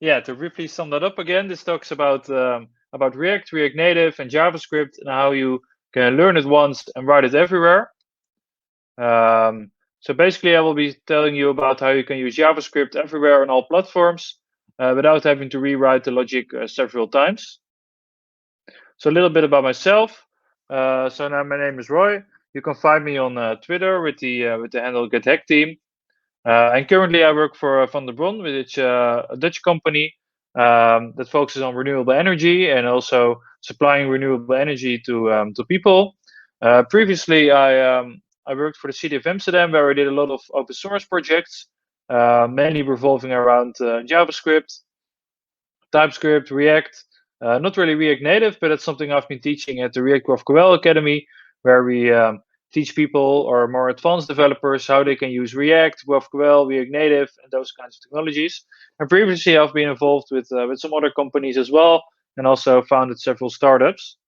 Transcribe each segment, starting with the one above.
Yeah, to briefly sum that up again, this talks about React, React Native, and JavaScript, and how you can learn it once and write it everywhere. So basically, I will be telling you about how you can use JavaScript everywhere on all platforms without having to rewrite the logic several times. So a little bit about myself. So now my name is Roy. You can find me on Twitter with the handle GetHackTeam. And currently, I work for Van der Bron, which is a Dutch company that focuses on renewable energy and also supplying renewable energy to people. Previously, I worked for the city of Amsterdam, where I did a lot of open source projects, mainly revolving around JavaScript, TypeScript, React. Not really React Native, but it's something I've been teaching at the React GraphQL Academy, where we teach people or more advanced developers how they can use React, GraphQL, React Native, and those kinds of technologies. And previously, I've been involved with some other companies as well, and also founded several startups.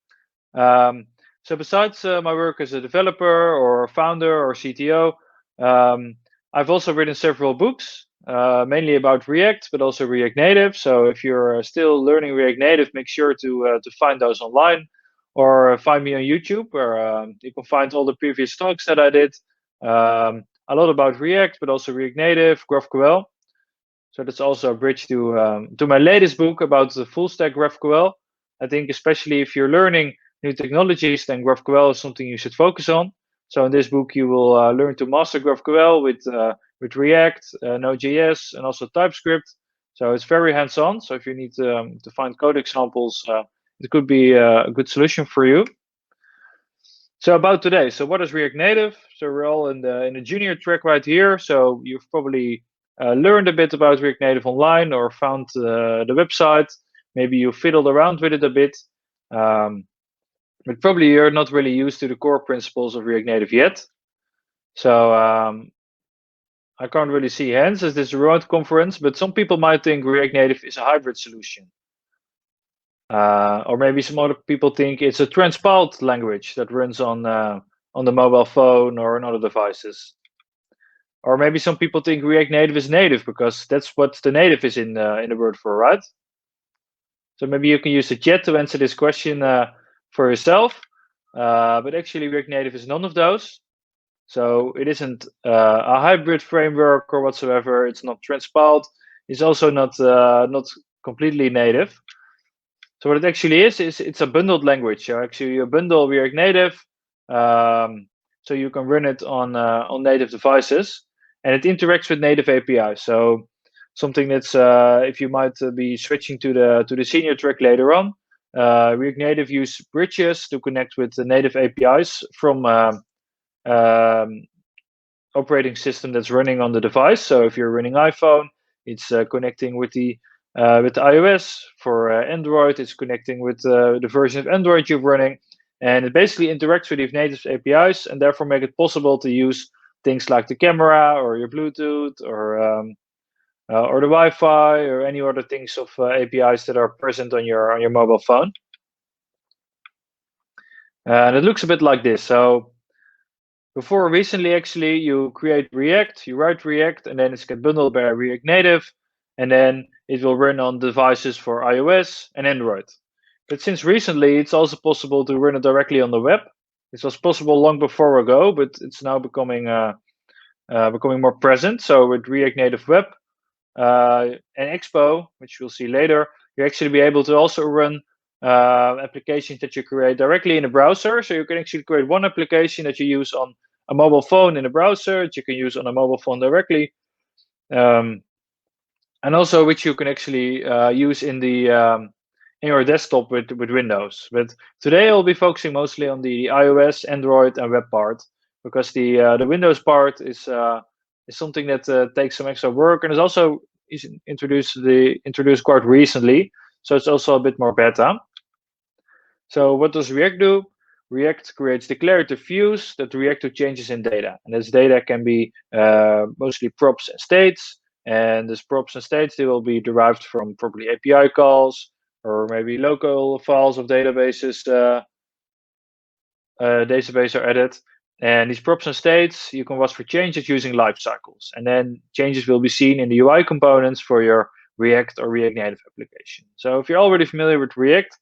Um, so besides my work as a developer or founder or CTO, um, I've also written several books, mainly about React, but also React Native. So if you're still learning React Native, make sure to find those online or find me on YouTube, where you can find all the previous talks that I did. A lot about React, but also React Native, GraphQL. So that's also a bridge to my latest book about the full stack GraphQL. I think especially if you're learning new technologies, then GraphQL is something you should focus on. So in this book, you will learn to master GraphQL with React, Node.js, and also TypeScript. So it's very hands-on. So if you need to find code examples, it could be a good solution for you. So about today, so what is React Native? So we're all in the junior track right here. So you've probably learned a bit about React Native online or found the website. Maybe you fiddled around with it a bit, um, but probably you're not really used to the core principles of React Native yet. So I can't really see hands as this is a remote conference, but some people might think React Native is a hybrid solution. Or maybe some other people think it's a transpiled language that runs on the mobile phone or on other devices. Or maybe some people think React Native is native because that's what the native is in the word for, right? So maybe you can use the chat to answer this question for yourself. But actually, React Native is none of those. So it isn't a hybrid framework or whatsoever. It's not transpiled. It's also not completely native. So what it actually is it's a bundled language. So actually, you bundle React Native, so you can run it on native devices, and it interacts with native APIs. So something that's if you might be switching to the senior track later on, React Native use bridges to connect with the native APIs from um, operating system that's running on the device. So if you're running iPhone, it's connecting with iOS. For Android, it's connecting with the version of Android you're running, and it basically interacts with these native APIs, and therefore make it possible to use things like the camera or your Bluetooth or the Wi-Fi or any other things of APIs that are present on your mobile phone. And it looks a bit like this. So before recently, actually, you create React, you write React, and then it's get bundled by React Native, and then it will run on devices for iOS and Android. But since recently, it's also possible to run it directly on the web. This was possible long before ago, but it's now becoming more present. So with React Native Web and Expo, which we'll see later, you actually be able to also run applications that you create directly in the browser. So you can actually create one application that you use on a mobile phone in the browser that you can use on a mobile phone directly, and also which you can actually use in your desktop with Windows. But today I'll be focusing mostly on the iOS, Android, and web part, because the Windows part is something that takes some extra work and is introduced quite recently. So it's also a bit more beta. So what does React do? React creates declarative views that react to changes in data. And this data can be mostly props and states. And these props and states, they will be derived from probably API calls or maybe local files of databases database are added. And these props and states, you can watch for changes using life cycles. And then changes will be seen in the UI components for your React or React Native application. So if you're already familiar with React,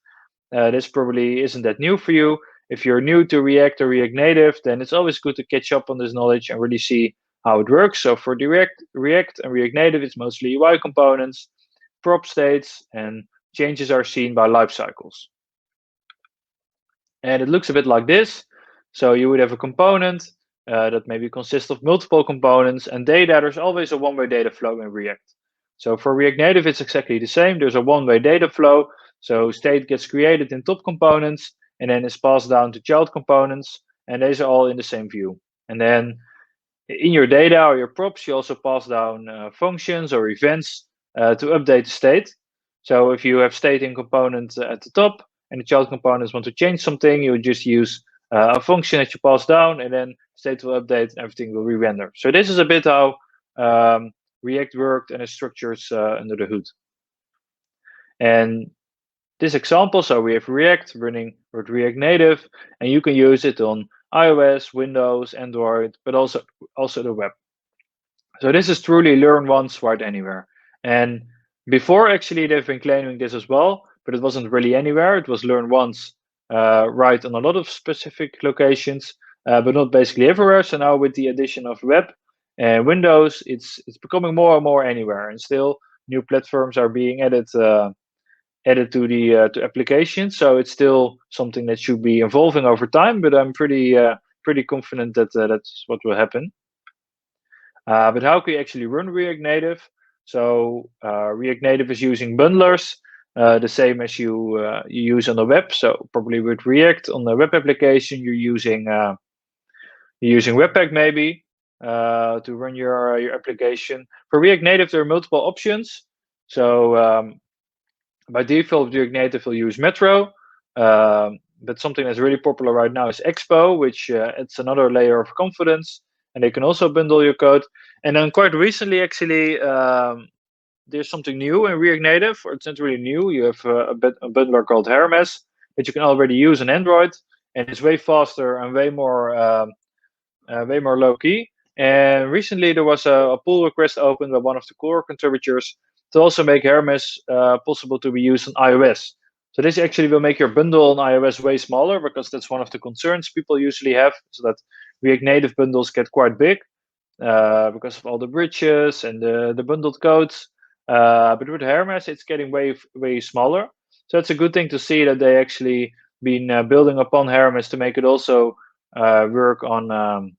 this probably isn't that new for you. If you're new to React or React Native, then it's always good to catch up on this knowledge and really see how it works. So for React and React Native, it's mostly UI components, prop states, and changes are seen by life cycles. And it looks a bit like this. So you would have a component that maybe consists of multiple components and data. There's always a one-way data flow in React. So for React Native, it's exactly the same. There's a one-way data flow. So state gets created in top components and then is passed down to child components. And these are all in the same view. And then in your data or your props, you also pass down functions or events to update the state. So if you have state in component at the top and the child components want to change something, you would just use a function that you pass down, and then state will update and everything will re-render. So this is a bit how React worked and its structures under the hood. And this example, so we have React running with React Native, and you can use it on iOS, Windows, Android, but also the web. So this is truly learn once, write anywhere. And before, actually, they've been claiming this as well, but it wasn't really anywhere. It was learn once, write on a lot of specific locations, but not basically everywhere. So now with the addition of web and Windows, it's becoming more and more anywhere. And still, new platforms are being added to the application. So it's still something that should be evolving over time. But I'm pretty confident that that's what will happen. But how can you actually run React Native? So React Native is using bundlers, the same as you use on the web. So probably with React on the web application, you're using Webpack maybe to run your application. For React Native, there are multiple options. So by default, React Native will use Metro. But something that's really popular right now is Expo, which adds another layer of confidence. And they can also bundle your code. And then quite recently, actually, there's something new in React Native, or it's not really new. You have a bundler called Hermes that you can already use on Android, and it's way faster and way more low key. And recently, there was a pull request opened by one of the core contributors to also make Hermes possible to be used on iOS. So this actually will make your bundle on iOS way smaller, because that's one of the concerns people usually have, so that React Native bundles get quite big because of all the bridges and the bundled codes. But with Hermes, it's getting way smaller. So it's a good thing to see that they actually been building upon Hermes to make it also work on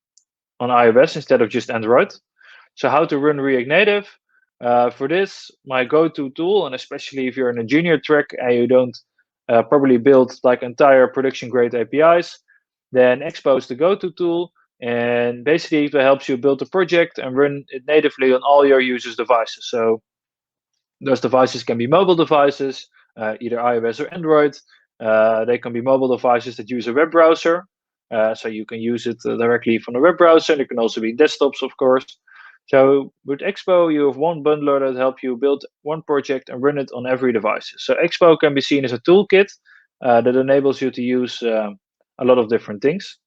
iOS instead of just Android. So how to run React Native? For this, my go-to tool, and especially if you're in a junior track and you don't probably build like entire production-grade APIs, then Expo is the go-to tool. And basically, it helps you build a project and run it natively on all your users' devices. So those devices can be mobile devices, either iOS or Android. They can be mobile devices that use a web browser. So you can use it directly from the web browser. It can also be desktops, of course. So with Expo, you have one bundler that helps you build one project and run it on every device. So Expo can be seen as a toolkit that enables you to use a lot of different things.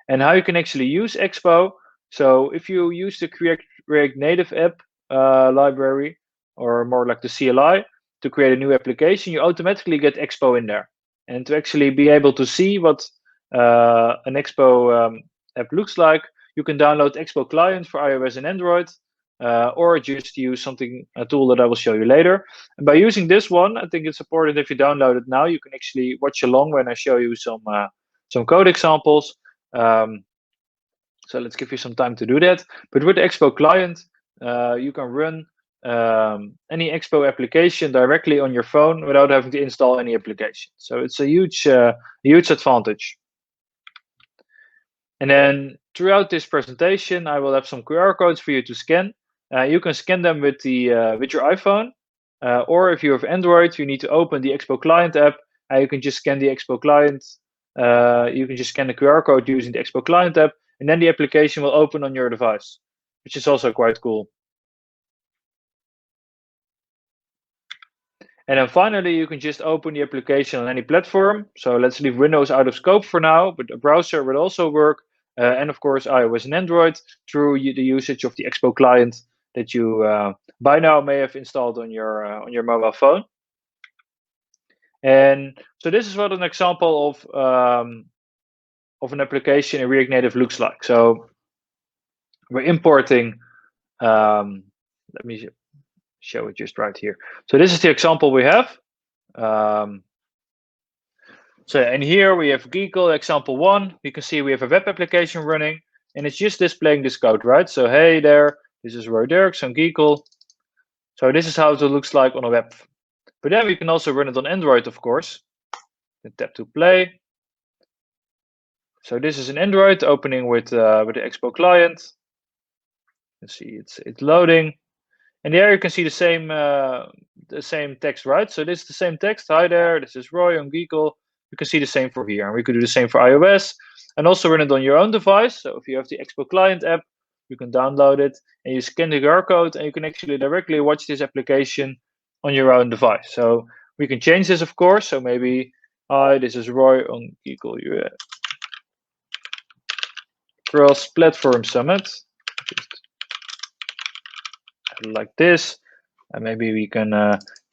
And how you can actually use Expo. So if you use the React Native app library, or more like the CLI, to create a new application, you automatically get Expo in there. And to actually be able to see what an Expo app looks like, you can download Expo Client for iOS and Android, or just use a tool that I will show you later. And by using this one, I think it's important if you download it now, you can actually watch along when I show you some code examples. So let's give you some time to do that. But with the Expo Client, you can run any Expo application directly on your phone without having to install any application. So it's a huge advantage. And then throughout this presentation, I will have some QR codes for you to scan. You can scan them with your iPhone, or if you have Android, you need to open the Expo Client app, and you can just scan the Expo Client. You can just scan the QR code using the Expo Client app, and then the application will open on your device, which is also quite cool. And then finally, you can just open the application on any platform. So let's leave Windows out of scope for now, but a browser will also work. And of course, iOS and Android through the usage of the Expo Client that you by now may have installed on your mobile phone. And so this is what an example of an application in React Native looks like. So we're importing. Let me show it just right here. So this is the example we have. So and here we have Geekle example 1. You can see we have a web application running, and it's just displaying this code, right? So hey there, this is Roy Dirks on Geekle. So this is how it looks like on a web. But then we can also run it on Android, of course. Then tap to play. So this is an Android opening with the Expo client. You can see it's loading, and there you can see the same text, right? So this is the same text. Hi there, this is Roy on Geekle. You can see the same for here, and we could do the same for iOS, and also run it on your own device. So if you have the Expo client app, you can download it, and you scan the QR code, and you can actually directly watch this application on your own device. So we can change this, of course. So maybe, hi, this is Roy on Geekle Cross-Platform Summit. Just like this, and maybe we can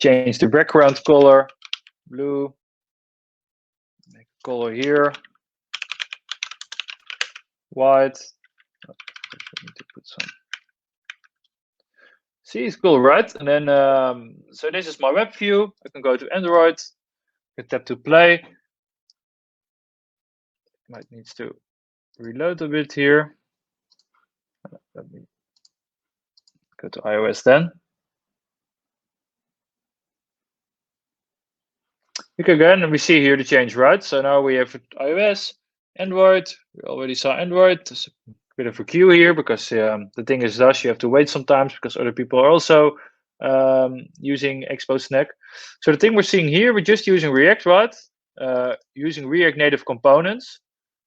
change the background color, blue. Make a color here, white. Oh, I need to put some. See, it's cool, right? And then, so this is my web view. I can go to Android. I can tap to play. Might needs to reload a bit here. Let me go to iOS then. Again, and we see here the change, right? So now we have iOS, Android. We already saw Android. There's a bit of a queue here because the thing is thus you have to wait sometimes because other people are also using Expo Snack. So the thing we're seeing here, we're just using React, right? Using React Native components.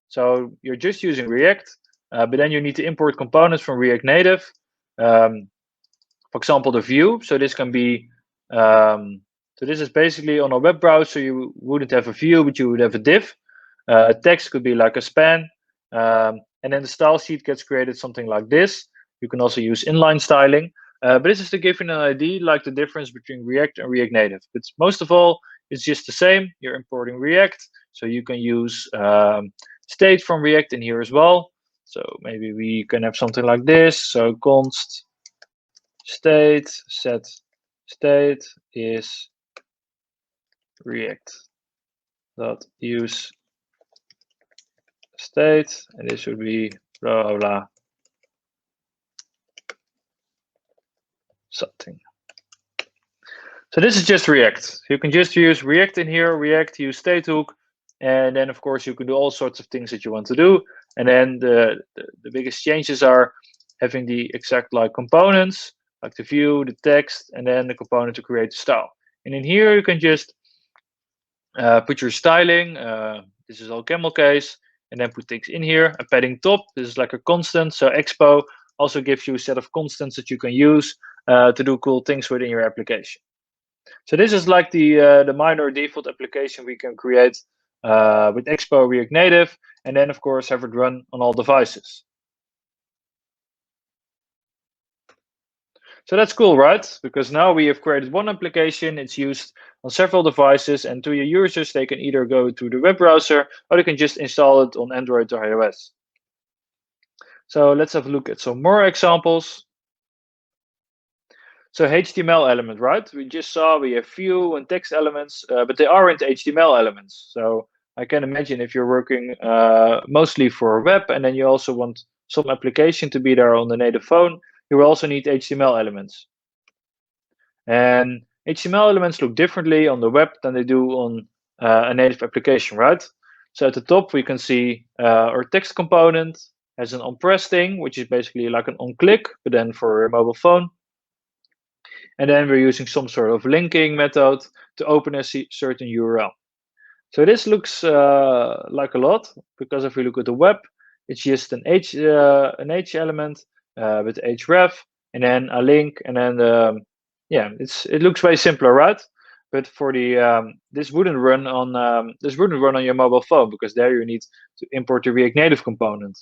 So you're just using React, but then you need to import components from React Native. For example, the view. So this can be so this is basically on a web browser, you wouldn't have a view, but you would have a div. Text could be like a span. And then the style sheet gets created something like this. You can also use inline styling. But this is to give you an idea, like the difference between React and React Native. But most of all, it's just the same. You're importing React. So you can use state from React in here as well. So maybe we can have something like this. So const state set state is React dot use state, and this would be blah blah blah something. So this is just React. You can just use React in here, React, use state hook, and then of course you can do all sorts of things that you want to do. And then the biggest changes are having the exact like components, like the view, the text, and then the component to create the style. And in here you can just put your styling. This is all camel case, and then put things in here. A padding top. This is like a constant. So Expo also gives you a set of constants that you can use to do cool things within your application. So this is like the minor default application we can create with Expo React Native, and then of course have it run on all devices. So that's cool, right? Because now we have created one application, it's used on several devices, and to your users, they can either go to the web browser or they can just install it on Android or iOS. So let's have a look at some more examples. So HTML element, right? We just saw we have view and text elements, but they aren't HTML elements. So I can imagine if you're working mostly for a web and then you also want some application to be there on the native phone, you will also need HTML elements. And HTML elements look differently on the web than they do on a native application, right? So at the top, we can see our text component has an on-press thing, which is basically like an on-click, but then for a mobile phone. And then we're using some sort of linking method to open a certain URL. So this looks like a lot, because if we look at the web, it's just an H element with href, and then a link, and then yeah, it looks way simpler, right? But for the this wouldn't run on your mobile phone, because there you need to import the React Native component.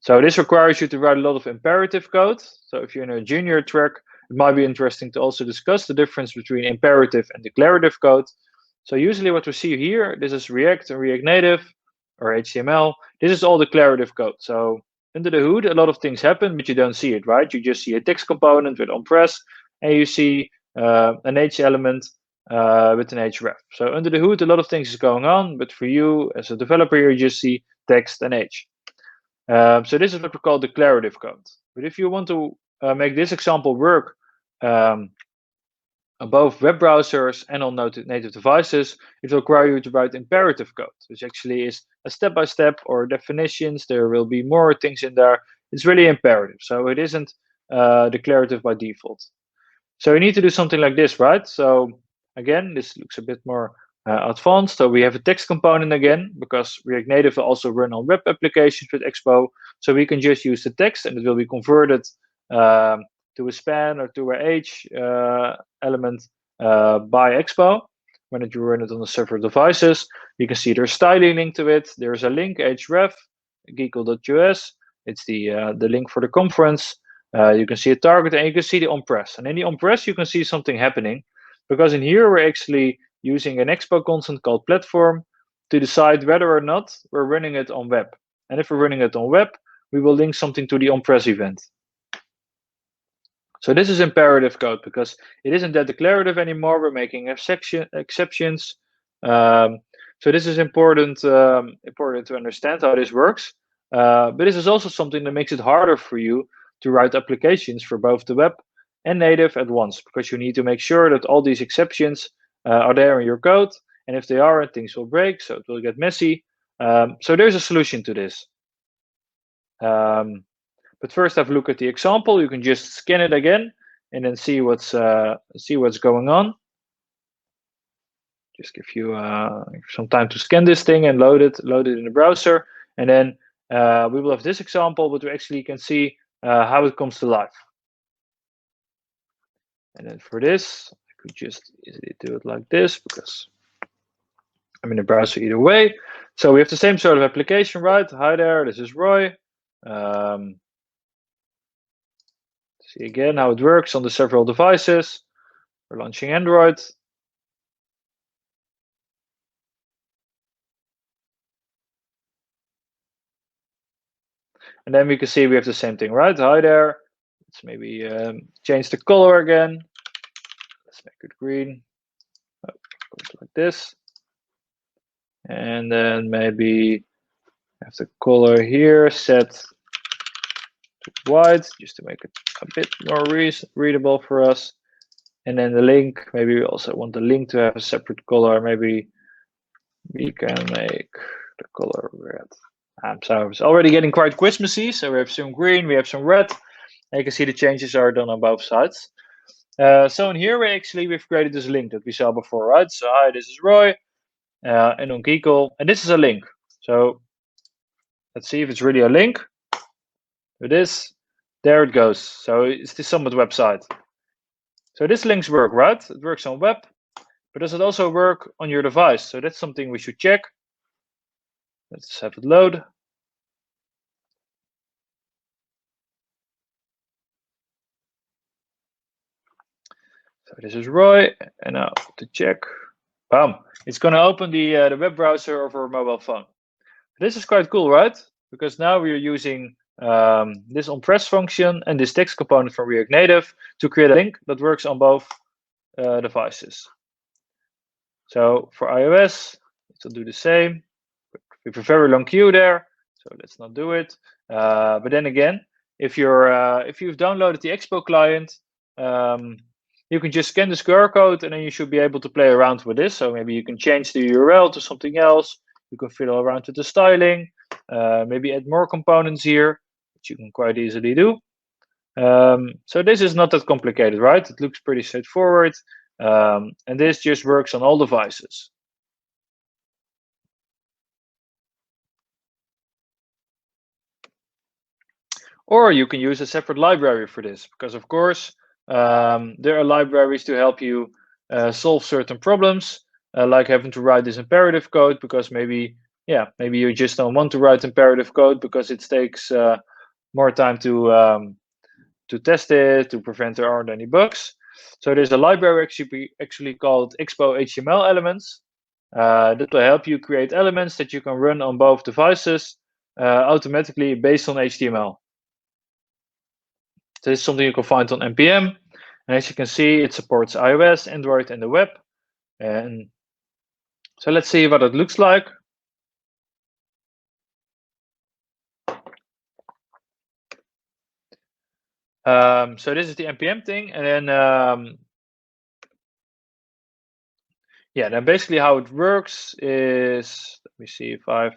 So this requires you to write a lot of imperative code. So if you're in a junior track, it might be interesting to also discuss the difference between imperative and declarative code. So usually what we see here, this is React and React Native or HTML. This is all declarative code. So under the hood, a lot of things happen, but you don't see it, right? You just see a text component with onPress, and you see an H element with an href. So under the hood, a lot of things is going on, but for you as a developer, you just see text and H. So this is what we call declarative code. But if you want to make this example work on both web browsers and on native devices, it will require you to write imperative code, which actually is a step-by-step or definitions. There will be more things in there. It's really imperative. So it isn't declarative by default. So you need to do something like this, right? So again, this looks a bit more advanced. So we have a text component again, because React Native will also run on web applications with Expo. So we can just use the text and it will be converted to a span or to a H element by Expo. When you run it on the several devices, you can see there's styling linked to it. There's a link, href, geekle.us. It's the link for the conference. You can see a target and you can see the onPress. And in the onPress, you can see something happening, because in here, we're actually using an Expo constant called platform to decide whether or not we're running it on web. And if we're running it on web, we will link something to the onPress event. So this is imperative code because it isn't that declarative anymore. We're making exceptions. So this is important to understand how this works. But this is also something that makes it harder for you to write applications for both the web and native at once, because you need to make sure that all these exceptions are there in your code. And if they aren't, things will break, so it will get messy. So there's a solution to this. But first, have a look at the example. You can just scan it again and then see what's going on. Just give you some time to scan this thing and load it in the browser, and then we will have this example, but we actually can see how it comes to life. And then for this, I could just easily do it like this because I'm in the browser either way. So we have the same sort of application, right? Hi there, this is Roy. See again how it works on the several devices. We're launching Android. And then we can see we have the same thing, right? Hi there. Let's maybe change the color again. Let's make it green. Oh, like this. And then maybe have the color here set to white, just to make it a bit more readable for us. And then the link, maybe we also want the link to have a separate color. Maybe we can make the color red. So it's already getting quite Christmassy. So we have some green, we have some red. And you can see the changes are done on both sides. So in here, we've created this link that we saw before, right? So hi, this is Roy, and on Geekle, and this is a link. So let's see if it's really a link. It is. There it goes. So it's the Summit website. So this links work, right? It works on web, but does it also work on your device? So that's something we should check. Let's have it load. So this is Roy, and now to check. Bam! It's going to open the web browser over a mobile phone. This is quite cool, right? Because now we're using this onPress function and this text component from React Native to create a link that works on both devices. So for iOS, it will do the same. We have a very long queue there, so let's not do it. But then again, if you've downloaded the Expo client, you can just scan this QR code and then you should be able to play around with this. So maybe you can change the URL to something else. You can fiddle around with the styling, maybe add more components here, which you can quite easily do. So this is not that complicated, right? It looks pretty straightforward. And this just works on all devices. Or you can use a separate library for this, because of course, there are libraries to help you solve certain problems, like having to write this imperative code, because maybe you just don't want to write imperative code because it takes more time to test it, to prevent there aren't any bugs. So there's a library actually called Expo HTML elements that will help you create elements that you can run on both devices automatically based on HTML. So this is something you can find on npm, and as you can see, it supports iOS, Android, and the web. And so let's see what it looks like. So this is the npm thing, and then yeah, then basically how it works is, let me see if I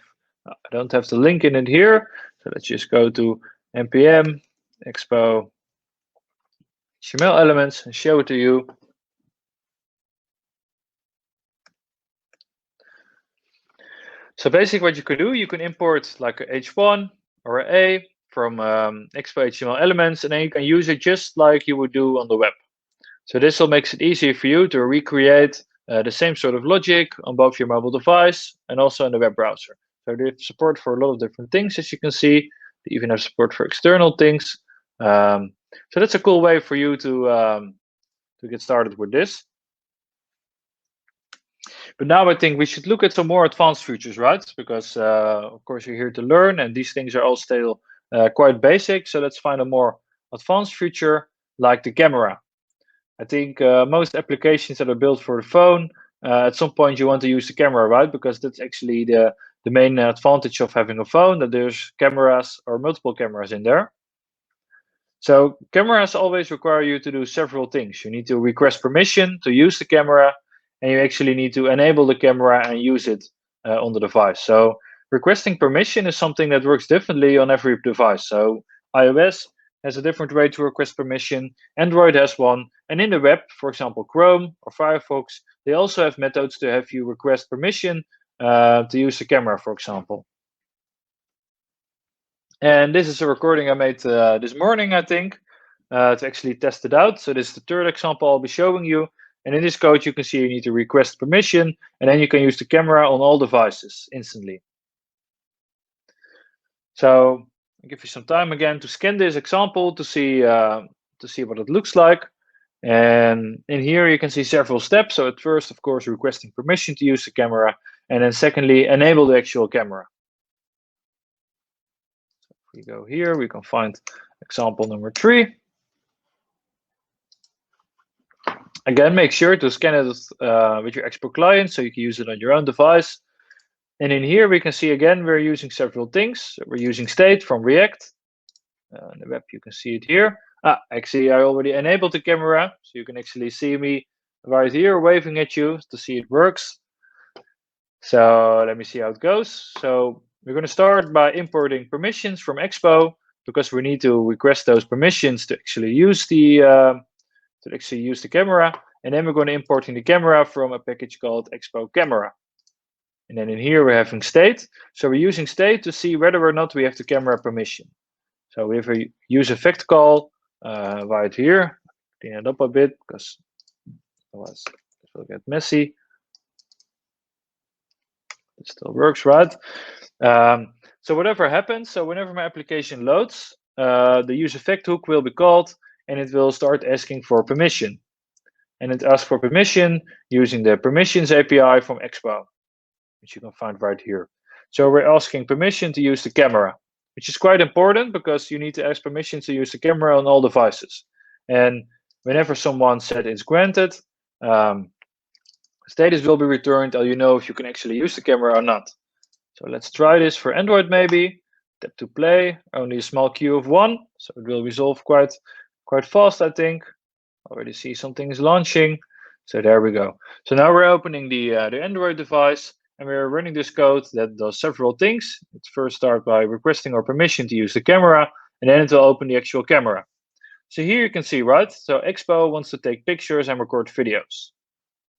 don't have the link in it here. So let's just go to npm expo HTML elements and show it to you. So basically what you could do, you can import like a h1 or a from Expo HTML elements, and then you can use it just like you would do on the web. So this will makes it easier for you to recreate the same sort of logic on both your mobile device and also in the web browser. So they have support for a lot of different things, as you can see. They even have support for external things. So that's a cool way for you to get started with this. But now I think we should look at some more advanced features, right? Because of course you're here to learn, and these things are all still quite basic. So let's find a more advanced feature like the camera. I think most applications that are built for the phone, at some point you want to use the camera, right? Because that's actually the main advantage of having a phone, that there's cameras or multiple cameras in there. So cameras always require you to do several things. You need to request permission to use the camera, and you actually need to enable the camera and use it on the device. So requesting permission is something that works differently on every device. So iOS has a different way to request permission, Android has one, and in the web, for example, Chrome or Firefox, they also have methods to have you request permission to use the camera, for example. And this is a recording I made this morning, I think, to actually test it out. So this is the third example I'll be showing you. And in this code, you can see you need to request permission, and then you can use the camera on all devices instantly. So I'll give you some time again to scan this example to see what it looks like. And in here, you can see several steps. So at first, of course, requesting permission to use the camera, and then secondly, enable the actual camera. We go here, we can find example number 3. Again, make sure to scan it with your Expo client so you can use it on your own device. And in here, we can see again, we're using several things. We're using state from React. On the web, you can see it here. Actually, I already enabled the camera, so you can actually see me right here waving at you to see it works. So let me see how it goes. So we're going to start by importing permissions from Expo, because we need to request those permissions to actually use the camera. And then we're going to importing the camera from a package called Expo Camera. And then in here we're having state. So we're using state to see whether or not we have the camera permission. So we have a use effect call right here. Clean it up a bit because otherwise it will get messy. It still works, right? So whatever happens, so whenever my application loads, the use effect hook will be called, and it will start asking for permission. And it asks for permission using the permissions API from Expo, which you can find right here. So we're asking permission to use the camera, which is quite important because you need to ask permission to use the camera on all devices. And whenever someone said it's granted, status will be returned, or you know if you can actually use the camera or not. So let's try this for Android maybe. Tap to play, only a small queue of 1, so it will resolve quite fast, I think. Already see something is launching. So there we go. So now we're opening the Android device, and we're running this code that does several things. It first starts by requesting our permission to use the camera, and then it will open the actual camera. So here you can see, right? So Expo wants to take pictures and record videos.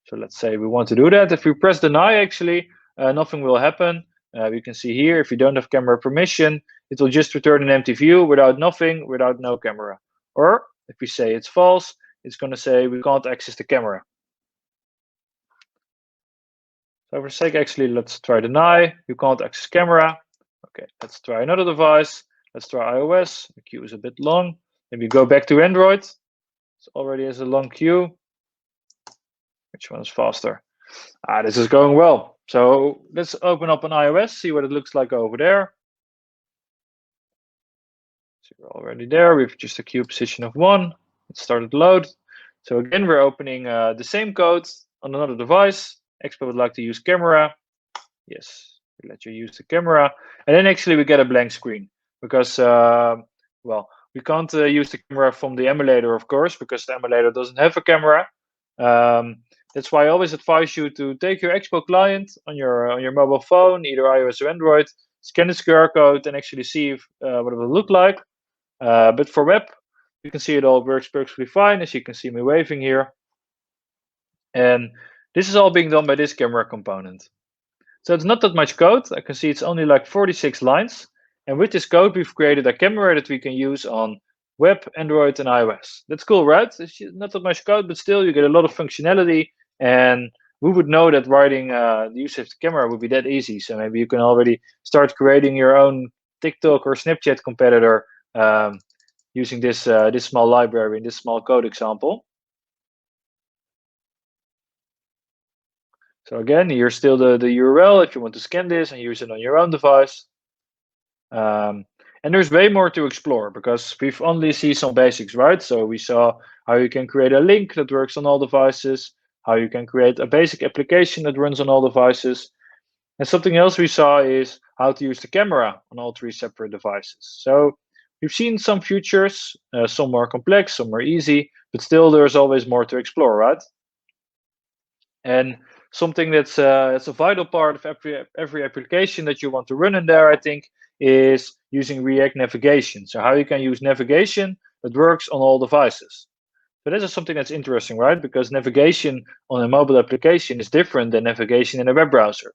So let's say we want to do that. If we press deny, actually, nothing will happen. We can see here, if you don't have camera permission, it will just return an empty view without nothing, without no camera. Or if we say it's false, it's going to say we can't access the camera. So for sake, actually, let's try deny. You can't access camera. Okay, let's try another device. Let's try iOS. The queue is a bit long. Maybe go back to Android. It already has a long queue. Which one is faster? This is going well. So let's open up an iOS, see what it looks like over there. So we're already there. We have just a queue position of 1. It started to load. So again, we're opening the same code on another device. Expo would like to use camera. Yes, we let you use the camera. And then actually we get a blank screen because, well, we can't use the camera from the emulator, of course, because the emulator doesn't have a camera. That's why I always advise you to take your Expo client on your mobile phone, either iOS or Android, scan the QR code and actually see what it will look like. But for web, you can see it all works perfectly fine, as you can see me waving here. And this is all being done by this camera component. So it's not that much code. I can see it's only like 46 lines. And with this code, we've created a camera that we can use on web, Android, and iOS. That's cool, right? It's not that much code, but still you get a lot of functionality. And who would know that writing the use of the camera would be that easy? So maybe you can already start creating your own TikTok or Snapchat competitor using this small library and this small code example. So again, here's still the URL if you want to scan this and use it on your own device. And there's way more to explore because we've only seen some basics, right? So we saw how you can create a link that works on all devices, how you can create a basic application that runs on all devices. And something else we saw is how to use the camera on all 3 separate devices. So we've seen some features, some more complex, some more easy, but still there's always more to explore, right? And something that's a vital part of every application that you want to run in there, I think, is using React navigation. So how you can use navigation that works on all devices. So this is something that's interesting, right? Because navigation on a mobile application is different than navigation in a web browser.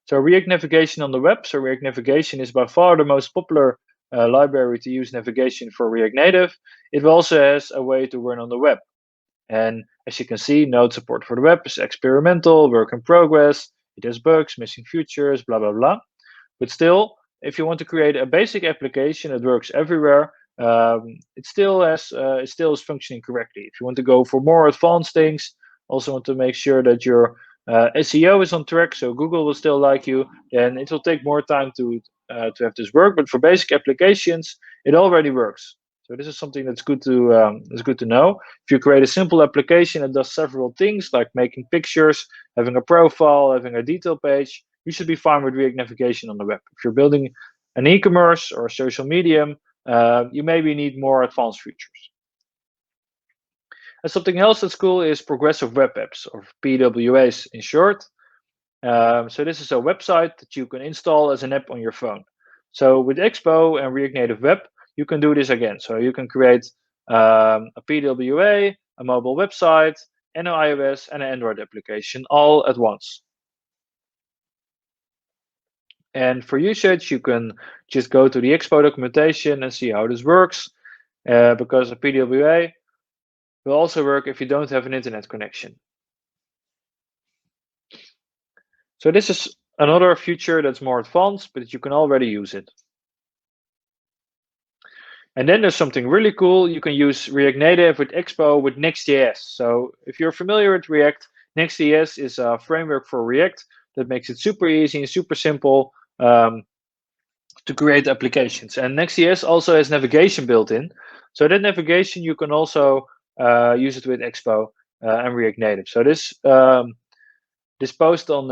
So React navigation on the web. So React navigation is by far the most popular library to use navigation for React Native. It also has a way to run on the web. And as you can see, Node support for the web is experimental, work in progress. It has bugs, missing features, blah, blah, blah. But still, if you want to create a basic application that works everywhere, it still is functioning correctly. If you want to go for more advanced things, also want to make sure that your SEO is on track, so Google will still like you, then it will take more time to have this work. But for basic applications, it already works. So this is something that's good to know. If you create a simple application that does several things like making pictures, having a profile, having a detail page, you should be fine with React navigation on the web. If you're building an e-commerce or a social medium, you maybe need more advanced features. And something else that's cool is progressive web apps, or PWAs in short. So this is a website that you can install as an app on your phone. So with Expo and React Native Web, you can do this again. So you can create a PWA, a mobile website, and an iOS and an Android application all at once. And for usage, you can just go to the Expo documentation and see how this works, because a PWA will also work if you don't have an internet connection. So this is another feature that's more advanced, but you can already use it. And then there's something really cool. You can use React Native with Expo with Next.js. So if you're familiar with React, Next.js is a framework for React that makes it super easy and super simple to create applications. And Next.js also has navigation built in. So that navigation, you can also use it with Expo and React Native. So this post on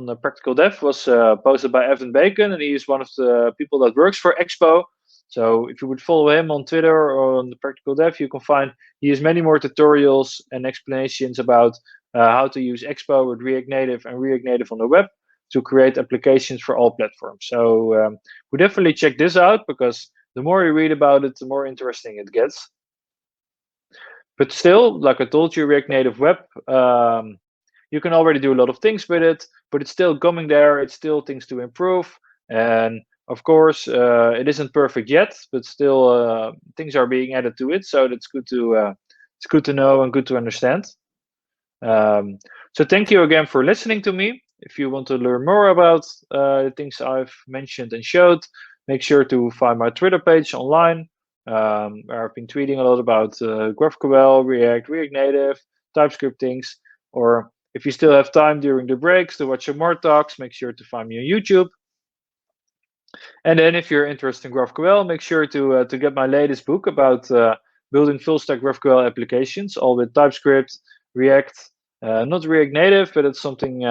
the Practical Dev was posted by Evan Bacon, and he is one of the people that works for Expo. So if you would follow him on Twitter or on the Practical Dev, you can find he has many more tutorials and explanations about how to use Expo with React Native and React Native on the web to create applications for all platforms. So we definitely check this out, because the more you read about it, the more interesting it gets. But still, like I told you, React Native Web, you can already do a lot of things with it, but it's still coming there. It's still things to improve. And of course, it isn't perfect yet, but still things are being added to it. So that's good to know and good to understand. So thank you again for listening to me. If you want to learn more about the things I've mentioned and showed, make sure to find my Twitter page online, where I've been tweeting a lot about GraphQL, React, React Native, TypeScript things. Or if you still have time during the breaks to watch some more talks, make sure to find me on YouTube. And then if you're interested in GraphQL, make sure to get my latest book about building full stack GraphQL applications, all with TypeScript, React, not React Native, but it's something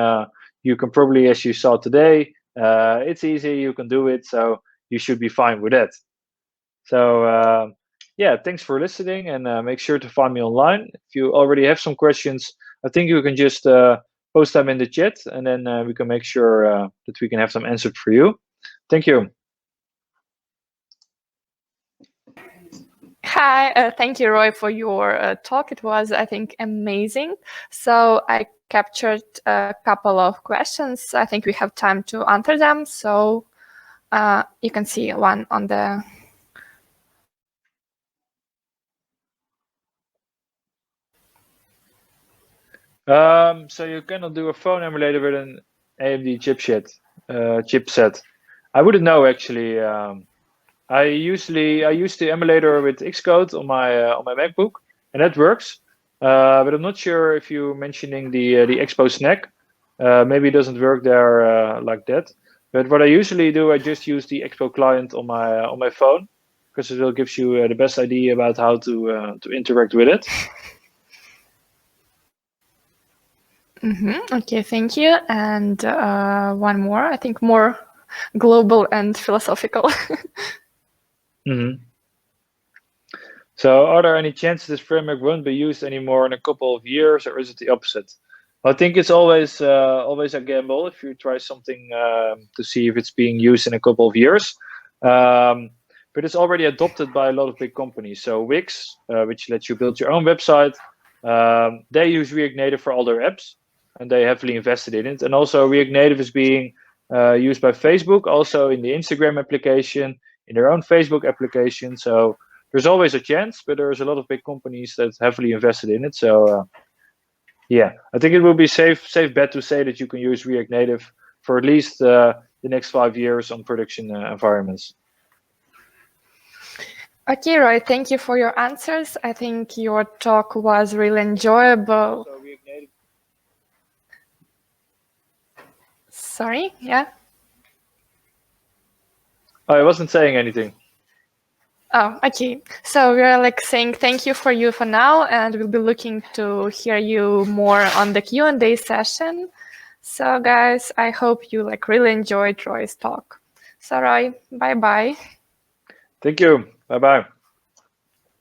you can probably, as you saw today, it's easy, you can do it, so you should be fine with that. So yeah, thanks for listening, and make sure to find me online. If you already have some questions, I think you can just post them in the chat, and then we can make sure that we can have them answered for you. Thank you. Hi, thank you, Roy, for your talk. It was, I think, amazing. So I captured a couple of questions. I think we have time to answer them. So you can see one on the... So you cannot do a phone emulator with an AMD chipset. I wouldn't know actually. I use the emulator with Xcode on my MacBook, and that works. But I'm not sure if you're mentioning the Expo snack. Maybe it doesn't work there like that. But what I usually do, I just use the Expo client on my phone, because it will gives you the best idea about how to interact with it. Okay, thank you. And one more, I think more global and philosophical. So are there any chances this framework won't be used anymore in a couple of years, or is it the opposite? I think it's always a gamble if you try something to see if it's being used in a couple of years. But it's already adopted by a lot of big companies. So Wix, which lets you build your own website, they use React Native for all their apps, and they heavily invested in it. And also React Native is being used by Facebook, also in the Instagram application, in their own Facebook application. So there's always a chance, but there's a lot of big companies that heavily invested in it. So yeah, I think it will be safe bet to say that you can use React Native for at least the next 5 years on production environments. Okay, Roy, thank you for your answers. I think your talk was really enjoyable. Sorry, yeah? I wasn't saying anything. Oh, okay. So we're like saying thank you for you for now, and we'll be looking to hear you more on the Q&A session. So guys, I hope you like really enjoyed Roy's talk. So Roy, bye-bye. Thank you. Bye-bye.